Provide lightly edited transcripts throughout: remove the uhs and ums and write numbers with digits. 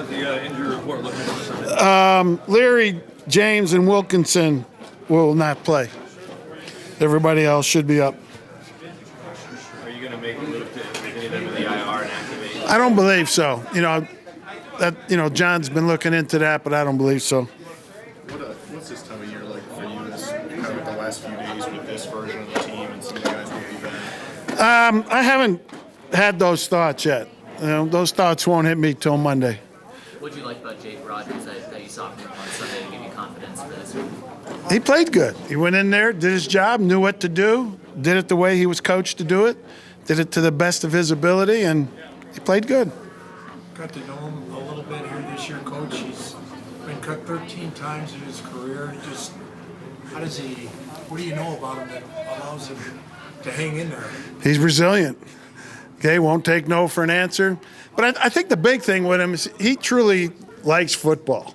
How's the injury report looking for Sunday? Leary, James, and Wilkinson will not play. Everybody else should be up. Are you going to make a move to any of them in the IR and activate? I don't believe so. John's been looking into that, but I don't believe so. What's this time of year like for you? This kind of the last few days with this version of the team and some of the guys will be back. I haven't had those thoughts yet. Those thoughts won't hit me till Monday. What did you like about Jake Rodgers that you saw from him on Sunday to give you confidence for this week? He played good. He went in there, did his job, knew what to do, did it the way he was coached to do it, did it to the best of his ability, and he played good. Got to know him a little bit here this year, Coach. He's been cut 13 times in his career. What do you know about him that allows him to hang in there? He's resilient. Okay, won't take no for an answer. But I think the big thing with him is he truly likes football.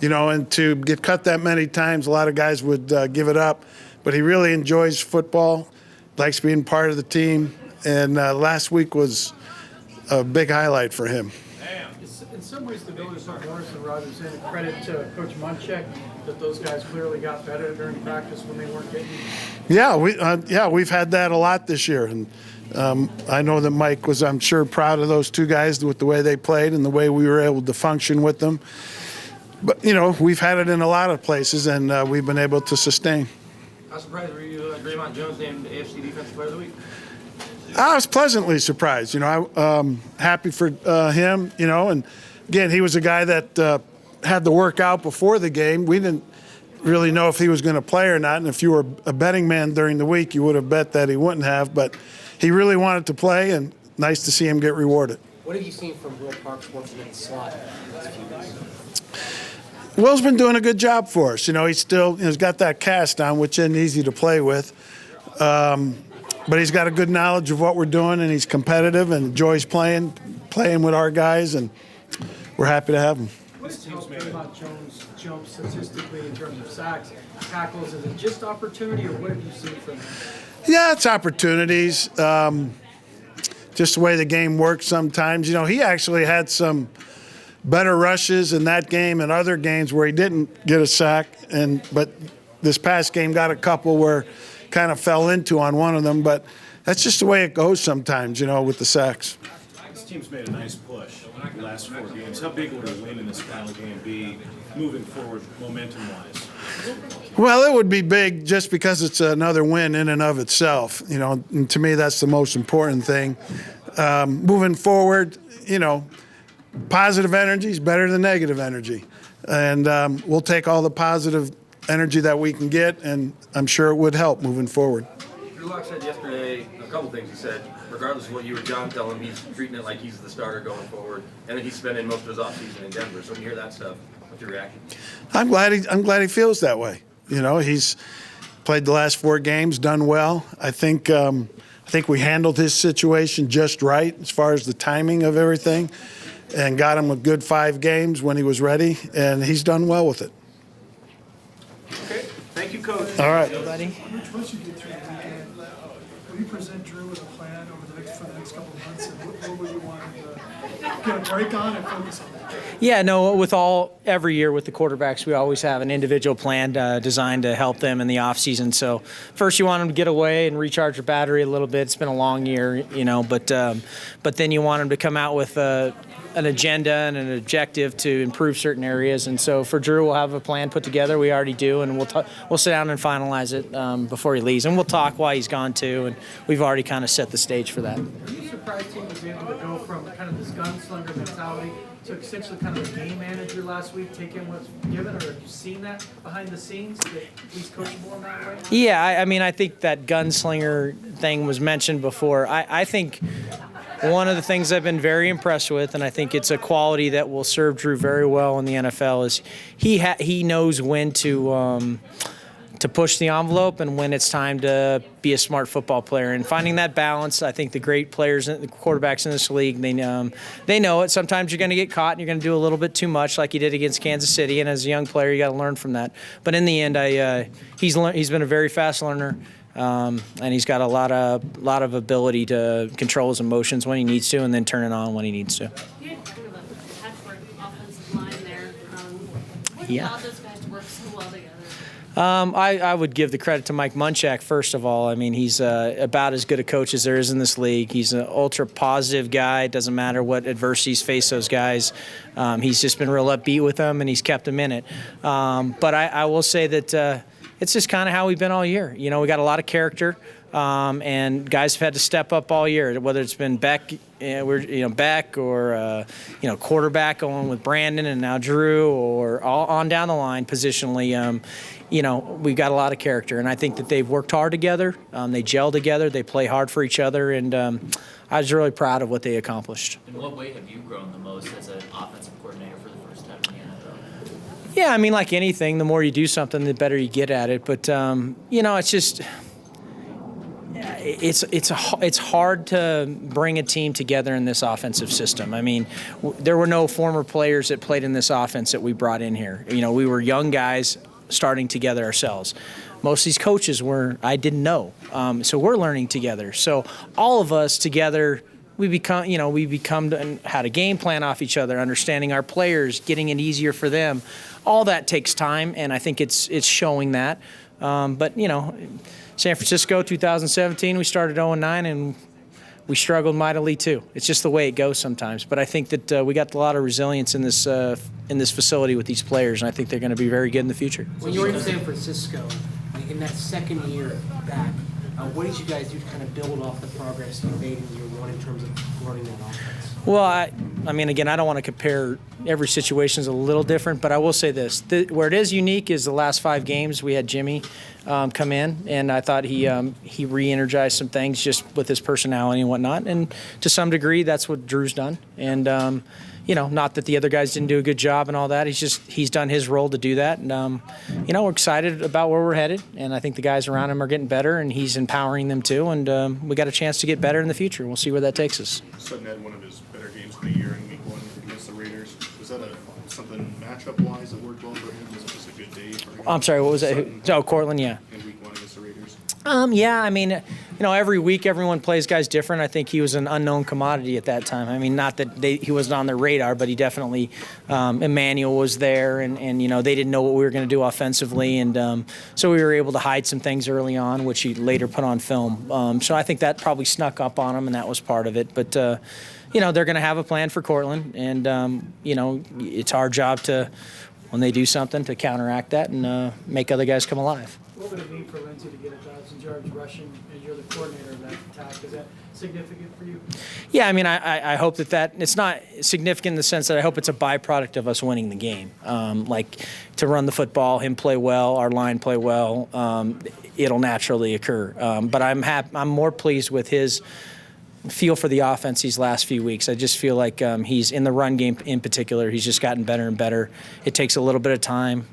And to get cut that many times, a lot of guys would give it up. But he really enjoys football, likes being part of the team. And last week was a big highlight for him. In some ways, the ability of Morris and Rodgers in credit to Coach Munchak that those guys clearly got better during practice when they weren't getting. Yeah, we've had that a lot this year, and I know that Mike was, I'm sure, proud of those two guys with the way they played and the way we were able to function with them. But we've had it in a lot of places, and we've been able to sustain. How surprised were you Dre'Mont Jones named AFC Defensive Player of the Week? I was pleasantly surprised. I'm happy for him. And again, he was a guy that had to work out before the game. We didn't really know if he was going to play or not. And if you were a betting man during the week, you would have bet that he wouldn't have. But he really wanted to play, and nice to see him get rewarded. What have you seen from Will Parks working in the slot in the last few weeks? Will's been doing a good job for us. He's still he's got that cast on, which isn't easy to play with. But he's got a good knowledge of what we're doing, and he's competitive and enjoys playing with our guys, and we're happy to have him. This team's Dre'Mont Jones jump statistically in terms of sacks, tackles. Is it just opportunity, or what have you seen from him? Yeah, it's opportunities. Just the way the game works sometimes. He actually had some better rushes in that game and other games where he didn't get a sack, but this past game got a couple where kind of fell into on one of them, but that's just the way it goes sometimes, with the sacks. This team's made a nice push the last 4 games. How big would a win in this final game be moving forward momentum-wise? Well, it would be big just because it's another win in and of itself, and to me that's the most important thing. Moving forward, positive energy is better than negative energy, and we'll take all the positive energy that we can get, and I'm sure it would help moving forward. Drew Lock said yesterday a couple things. He said, regardless of what you or John tell him, he's treating it like he's the starter going forward, and that he's spending most of his offseason in Denver. So when you hear that stuff, what's your reaction? I'm glad he feels that way. He's played the last 4 games, done well. I think we handled his situation just right as far as the timing of everything, and got him a good 5 games when he was ready, and he's done well with it. Okay, thank you, Coach. All right. Rich, once you get through the weekend, will you present Drew with a plan for the next couple of months? And what would you want him to get a break on and focus on? Yeah, no, every year with the quarterbacks, we always have an individual plan designed to help them in the offseason. So first you want them to get away and recharge their battery a little bit. It's been a long year, but then you want them to come out with an agenda and an objective to improve certain areas. And so for Drew, we'll have a plan put together. We already do, and we'll sit down and finalize it before he leaves. And we'll talk while he's gone too, and we've already kind of set the stage for that. Are you surprised he was able to go from kind of this gunslinger mentality to essentially kind of a game manager last week, taking what's given, or have you seen that behind the scenes, that he's coachable in that way? Yeah, I think that gunslinger thing was mentioned before. I think one of the things I've been very impressed with, and I think it's a quality that will serve Drew very well in the NFL, is he knows when to push the envelope and when it's time to be a smart football player. And finding that balance, I think the great players, the quarterbacks in this league, they know it. Sometimes you're going to get caught and you're going to do a little bit too much, like he did against Kansas City. And as a young player, you got to learn from that. But in the end, he's been a very fast learner. And he's got a lot of ability to control his emotions when he needs to, and then turn it on when he needs to. You had kind of a patchwork offensive What Yeah. allowed those guys to work so well together? I would give the credit to Mike Munchak, first of all. I mean, he's about as good a coach as there is in this league. He's an ultra-positive guy. It doesn't matter what adversities face those guys. He's just been real upbeat with them, and he's kept them in it. But I will say that it's just kind of how we've been all year. You know, we got a lot of character, and guys have had to step up all year, whether it's been Beck, Beck or, quarterback going with Brandon and now Drew, or all on down the line positionally. We've got a lot of character, and I think that they've worked hard together. They gel together. They play hard for each other, and I was really proud of what they accomplished. In what way have you grown the most as an offensive coordinator for the first time in the NFL? Yeah, I mean, like anything, the more you do something, the better you get at it. But it's just it's hard to bring a team together in this offensive system. I mean, there were no former players that played in this offense that we brought in here. You know, we were young guys starting together ourselves. Most of these coaches I didn't know. So we're learning together. So all of us together, we become how to game plan off each other, understanding our players, getting it easier for them. All that takes time, and I think it's showing that. But San Francisco, 2017, we started 0-9, and we struggled mightily too. It's just the way it goes sometimes. But I think that we got a lot of resilience in this facility with these players, and I think they're going to be very good in the future. When you were in San Francisco, in that second year back, what did you guys do to kind of build off the progress you made in year one in terms of learning that offense? Well, I mean, again, I don't want to compare. Every situation is a little different, but I will say this. Where it is unique is the last 5 games we had Jimmy come in, and I thought he re-energized some things just with his personality and whatnot. And to some degree, that's what Drew's done. And, not that the other guys didn't do a good job and all that. He's done his role to do that. And, we're excited about where we're headed, and I think the guys around him are getting better, and he's empowering them too. And we got a chance to get better in the future. We'll see where that takes us. Sutton had one of his better games of the year in week 1 against the Raiders. Was that something matchup-wise that worked well for him? Was it just a good day for him? I'm sorry, what was that? Oh, Cortland, yeah. In week 1 against the Raiders? Yeah, I mean, every week everyone plays guys different. I think he was an unknown commodity at that time. I mean, not that he wasn't on their radar, but he definitely, Emmanuel was there, and they didn't know what we were going to do offensively, and so we were able to hide some things early on, which he later put on film. So I think that probably snuck up on him, and that was part of it. But, they're going to have a plan for Cortland, and, it's our job to, when they do something, to counteract that and make other guys come alive. What would it mean for Lindsey to get 1,000 yards rushing, and you're the coordinator of that attack? Is that significant for you? Yeah, I mean, I hope that it's not significant in the sense that I hope it's a byproduct of us winning the game. Like to run the football, him play well, our line play well, it'll naturally occur. But I'm more pleased with his feel for the offense these last few weeks. I just feel like he's in the run game in particular. He's just gotten better and better. It takes a little bit of time.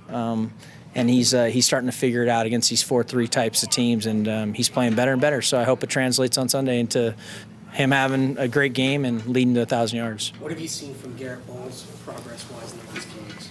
And he's starting to figure it out against these 4-3 types of teams, and he's playing better and better. So I hope it translates on Sunday into him having a great game and leading to 1,000 yards. What have you seen from Garrett Bowles progress-wise in the last few weeks?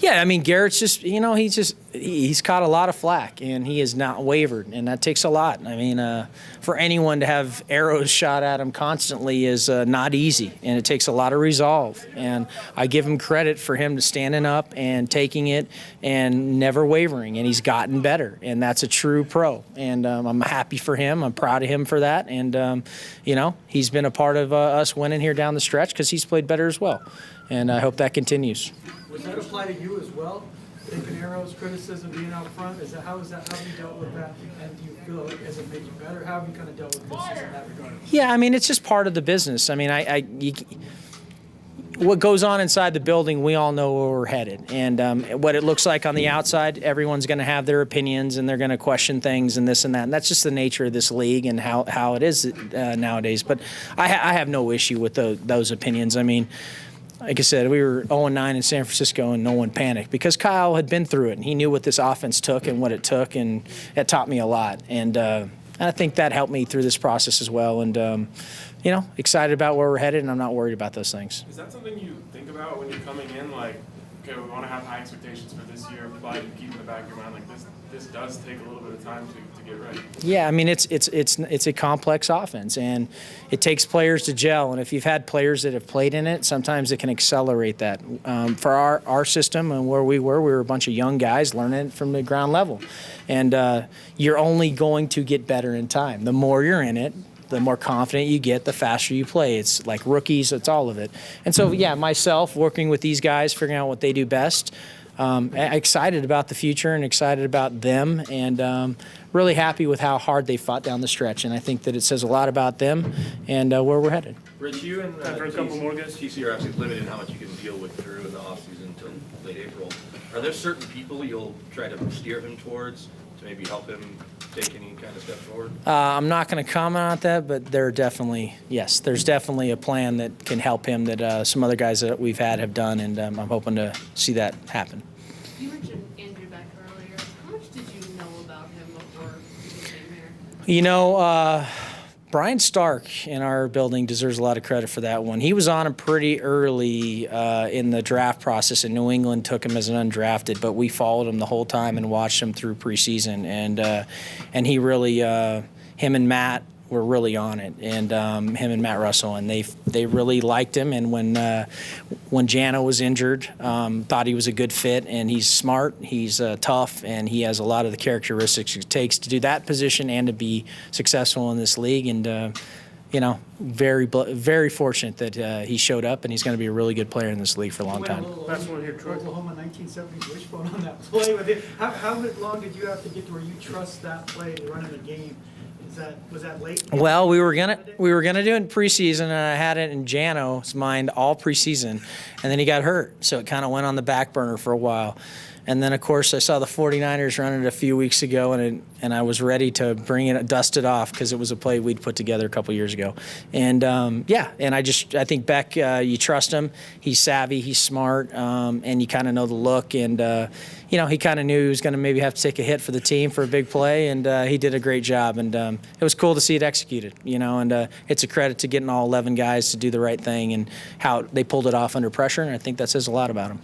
Yeah, I mean, Garrett's just, he's caught a lot of flack, and he has not wavered, and that takes a lot. I mean, for anyone to have arrows shot at him constantly is not easy, and it takes a lot of resolve. And I give him credit for him to standing up and taking it and never wavering, and he's gotten better, and that's a true pro. And I'm happy for him. I'm proud of him for that. And, he's been a part of us winning here down the stretch because he's played better as well. And I hope that continues. Does that apply to you as well? Taking arrows, criticism, being out front? How have you dealt with that? And do you feel like has it made you better? How have you kind of dealt with criticism in that regard? Yeah, I mean, it's just part of the business. I mean, what goes on inside the building, we all know where we're headed. And what it looks like on the outside, everyone's going to have their opinions, and they're going to question things and this and that. And that's just the nature of this league and how it is nowadays. But I have no issue with those opinions. I mean, like I said, we were 0-9 in San Francisco, and no one panicked because Kyle had been through it, and he knew what this offense took and what it took, and it taught me a lot. And I think that helped me through this process as well. And, excited about where we're headed, and I'm not worried about those things. Is that something you think about when you're coming in? Like, okay, we want to have high expectations for this year, but keep in the back of your mind, like this does take a little bit of time to get ready. Yeah, I mean it's a complex offense, and it takes players to gel. And if you've had players that have played in it, sometimes it can accelerate that. For our system and where we were a bunch of young guys learning it from the ground level, and you're only going to get better in time. The more you're in it, the more confident you get, the faster you play. It's like rookies, it's all of it. And so, yeah, myself working with these guys, figuring out what they do best, excited about the future and excited about them, and really happy with how hard they fought down the stretch. And I think that it says a lot about them and where we're headed. Rich, you and For a couple more guys. TC are actually limited in how much you can deal with Drew in the offseason until late April. Are there certain people you'll try to steer him towards to maybe help him take any kind of step forward? I'm not going to comment on that, but there's definitely a plan that can help him that some other guys that we've had have done, and I'm hoping to see that happen. You mentioned Andrew back earlier. How much did you know about him before you came here? Brian Stark in our building deserves a lot of credit for that one. He was on him pretty early in the draft process, and New England took him as an undrafted, but we followed him the whole time and watched him through preseason. And he really, him and Matt were really on it, and him and Matt Russell, and they really liked him. And when Jano was injured, thought he was a good fit, and he's smart, he's tough, and he has a lot of the characteristics it takes to do that position and to be successful in this league. And very fortunate that he showed up, and he's going to be a really good player in this league for a long time. Last one here, Troy. Oklahoma 1970s wishbone on that play. How long did you have to get to where you trust that play to run in the game? Was that late? Well, we were gonna do it in preseason, and I had it in Jano's mind all preseason, and then he got hurt, so it kind of went on the back burner for a while. And then, of course, I saw the 49ers run it a few weeks ago, and I was ready to dust it off because it was a play we'd put together a couple years ago. And, and I think Beck, you trust him. He's savvy, he's smart, and you kind of know the look. And, he kind of knew he was going to maybe have to take a hit for the team for a big play, and he did a great job. And it was cool to see it executed, and it's a credit to getting all 11 guys to do the right thing and how they pulled it off under pressure, and I think that says a lot about them.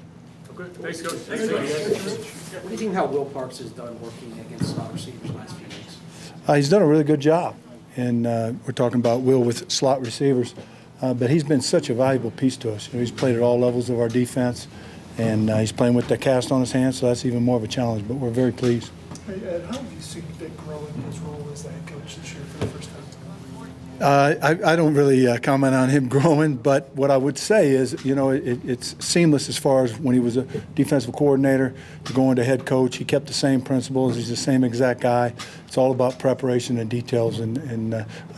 Thanks, Coach. What do you think how Will Parks has done working against slot receivers last few weeks? He's done a really good job, and we're talking about Will with slot receivers, but he's been such a valuable piece to us. He's played at all levels of our defense, and he's playing with the cast on his hands, so that's even more of a challenge, but we're very pleased. Hey, Ed, how have you seen Vic grow in his role as the head coach this year for the first time? I don't really comment on him growing, but what I would say is, it's seamless as far as when he was a defensive coordinator to going to head coach. He kept the same principles. He's the same exact guy. It's all about preparation and details, and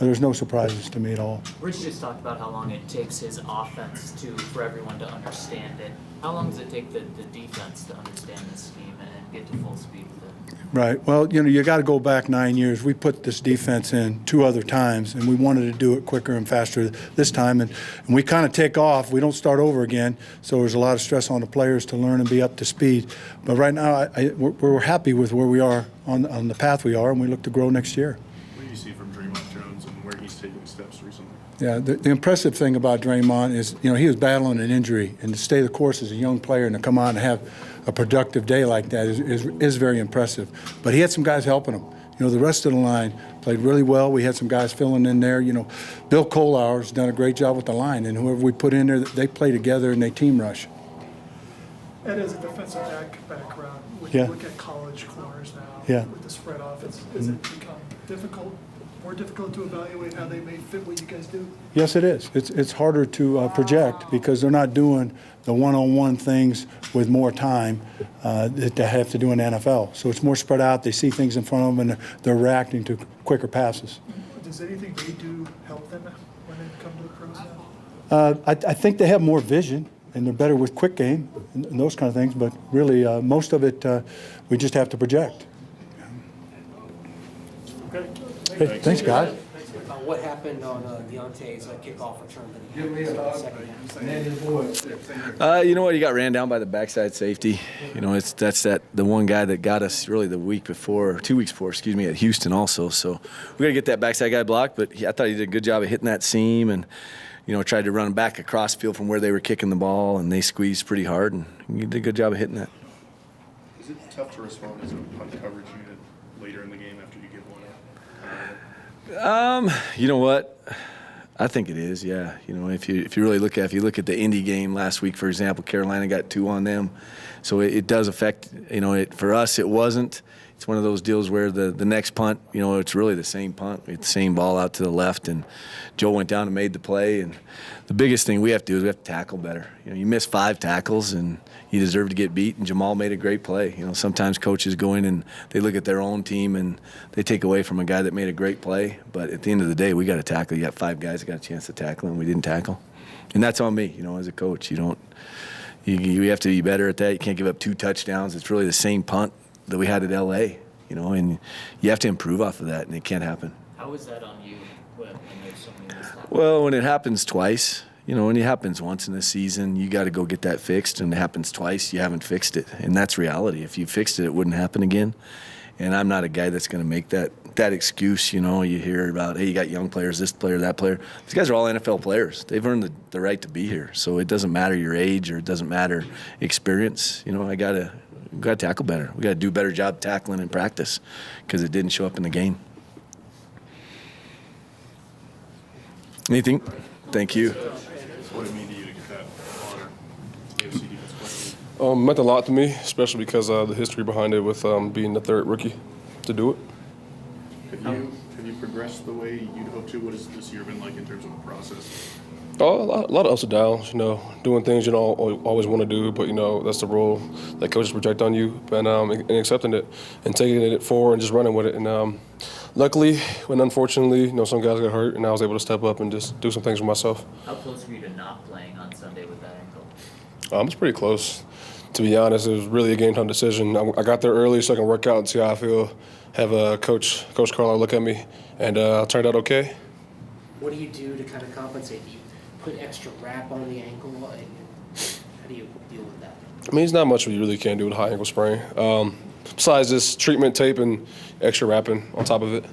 there's no surprises to me at all. Rich just talked about how long it takes his offense for everyone to understand it. How long does it take the defense to understand this scheme and get to full speed with it? Right. Well, you got to go back 9 years. We put this defense in 2 other times, and we wanted to do it quicker and faster this time. And we kind of take off. We don't start over again, so there's a lot of stress on the players to learn and be up to speed. But right now, we're happy with where we are on the path we are, and we look to grow next year. What do you see from Dre'Mont Jones and where he's taking steps recently? Yeah, the impressive thing about Dre'Mont is, he was battling an injury, and to stay the course as a young player and to come out and have a productive day like that is very impressive. But he had some guys helping him. The rest of the line played really well. We had some guys filling in there. Bill Kolauer's done a great job with the line, and whoever we put in there, they play together and they team rush. Ed, as a defensive background, when you look at college corners now with the spread offense, has it become more difficult to evaluate how they may fit what you guys do? Yes, it is. It's harder to project because they're not doing the one-on-one things with more time that they have to do in the NFL. So it's more spread out. They see things in front of them, and they're reacting to quicker passes. Does anything they do help them when they come to the pros now? I think they have more vision, and they're better with quick game and those kind of things. But really, most of it, we just have to project. Okay. Hey, thanks, guys. What happened on Diontae's kickoff return? You know what? He got ran down by the backside safety. That's the one guy that got us really the 2 weeks before, at Houston also. So we got to get that backside guy blocked. But I thought he did a good job of hitting that seam, and tried to run back across field from where they were kicking the ball, and they squeezed pretty hard, and you did a good job of hitting that. Is it tough to respond as a punt coverage unit later in the game after you give one up? You know what? I think it is, yeah. If you really look at the Indy game last week, for example, Carolina got 2 on them, so it does affect. For us, it wasn't. It's one of those deals where the next punt, it's really the same punt. It's the same ball out to the left, and Joe went down and made the play. And the biggest thing we have to do is we have to tackle better. You miss 5 tackles, and you deserve to get beat, and Jamal made a great play. Sometimes coaches go in and they look at their own team and they take away from a guy that made a great play. But at the end of the day, we got to tackle. You got 5 guys that got a chance to tackle, and we didn't tackle. And that's on me, as a coach. You have to be better at that. You can't give up 2 touchdowns. It's really the same punt that we had at LA, and you have to improve off of that, and it can't happen. How is that on you when there's so many missed tackles? Well, when it happens twice, when it happens once in a season, you got to go get that fixed, and it happens twice, you haven't fixed it, and that's reality. If you fixed it, it wouldn't happen again, and I'm not a guy that's going to make that excuse. You hear about, hey, you got young players, this player, that player. These guys are all NFL players. They've earned the right to be here, so it doesn't matter your age or it doesn't matter experience. I got to tackle better. We got to do a better job tackling in practice because it didn't show up in the game. Anything? Thank you. What did it mean to you to get that honor, AFC Defensive Player? Meant a lot to me, especially because of the history behind it with being the 3rd rookie to do it. Have you progressed the way you'd hoped to? What has this year been like in terms of a process? A lot of ups and downs, doing things you don't always want to do, but, that's the role that coaches project on you, and accepting it and taking it forward and just running with it. And luckily, and unfortunately, some guys got hurt, and I was able to step up and just do some things for myself. How close were you to not playing on Sunday with that ankle? It's pretty close. To be honest, it was really a game-time decision. I got there early so I can work out and see how I feel, have Coach Carlisle look at me, and I turned out okay. What do you do to kind of compensate? Do you put extra wrap on the ankle? How do you deal with that? It's not much you really can do with a high ankle sprain. Besides this treatment tape and extra wrapping on top of it.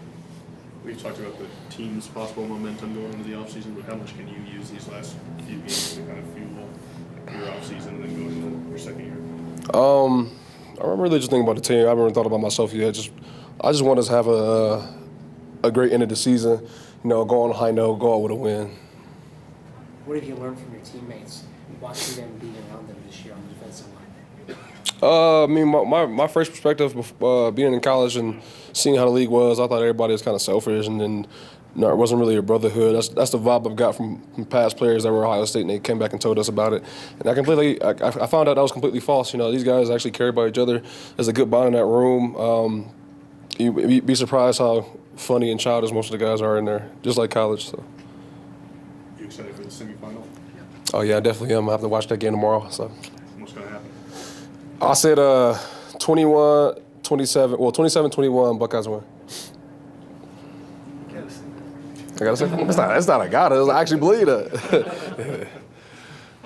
We've talked about the team's possible momentum going into the offseason, but how much can you use these last few games to kind of fuel your offseason and then go into your second year? I'm really just thinking about the team. I haven't really thought about myself yet. I just want us to have a great end of the season. Go on a high note, go out with a win. What have you learned from your teammates, watching them being around them this year on the defensive line? My first perspective, being in college and seeing how the league was, I thought everybody was kind of selfish, and then it wasn't really a brotherhood. That's the vibe I've got from past players that were Ohio State, and they came back and told us about it. And I found out that was completely false. These guys actually care about each other. There's a good bond in that room. You'd be surprised how funny and childish most of the guys are in there, just like college. So. You excited for the semifinal? Oh, yeah, I definitely am. I have to watch that game tomorrow. So. What's going to happen? I said 21-27. Well, 27-21, Buckeyes win. I gotta say, that's not I gotta. I actually believe that.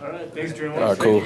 All right, thanks, Dre'Mont. All right, cool.